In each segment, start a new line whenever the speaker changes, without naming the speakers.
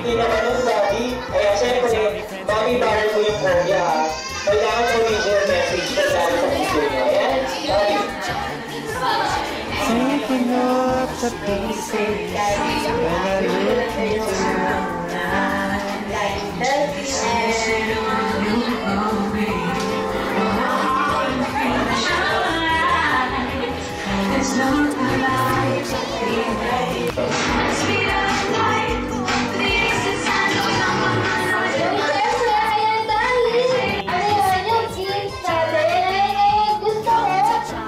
Hindi naman yung Bobby. Kaya siyempre, Bobby, bawal mo yung kuya ha. Kailangan original message na dahil sa video niya. Ayan, Bobby.
Taking up the pieces when I look into your eyes, like the shadow you hold me. There's no light to be made. Speed of light, the existence I know someone must know.
Ayan dahil, ayun yung kids natin. Ngayon gusto ko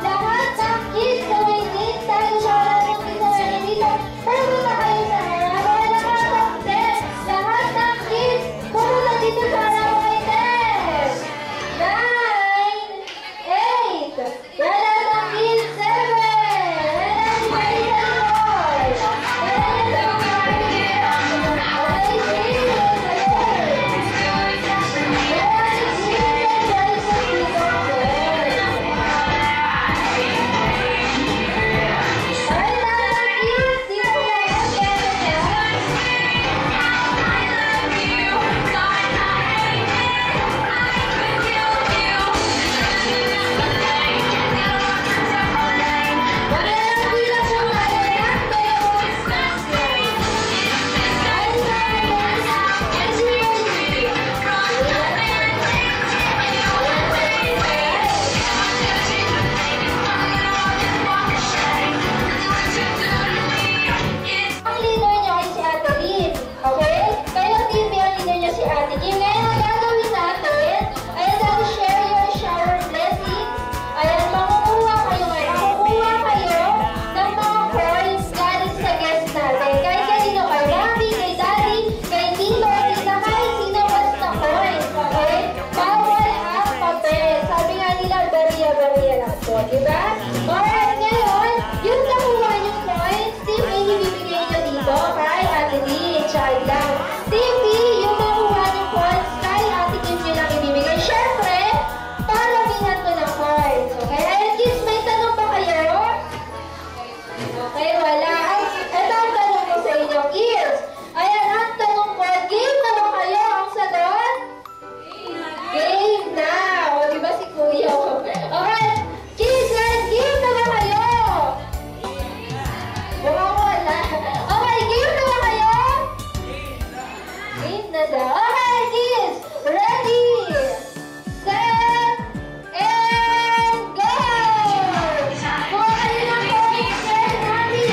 lahat ng kids na may needs dahil siya lang yung isa na dito. Pero na kayo sa harap. Kaya nakakapten. Lahat ng kids, puro na dito sa harap may test. 9, 8, lahat ng kids, 7. Diba? Alright, ngayon, yung nakuha yung points, Team A ibibigay nyo dito kay Ate D, child lang. Team B, yung nakuha yung points kay Ate Kim nyo lang ibibigay. Siyempre, paramihan ko ng points. Okay? Ayan kids, may tanong ba kayo? Okay, wala. Ay, ito ang tanong ko sa inyo, kids. Ayan, ang tanong ko, game na ba kayo? Ang sagot? Game na. O, diba si Kuya? Okay. Kids, game na ba kayo? Wala. Okay, game na ba kayo? Game na daw. Okay, kids, ready, set, and go! Kuha kayo ng points, share namin.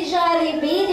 Jollibee.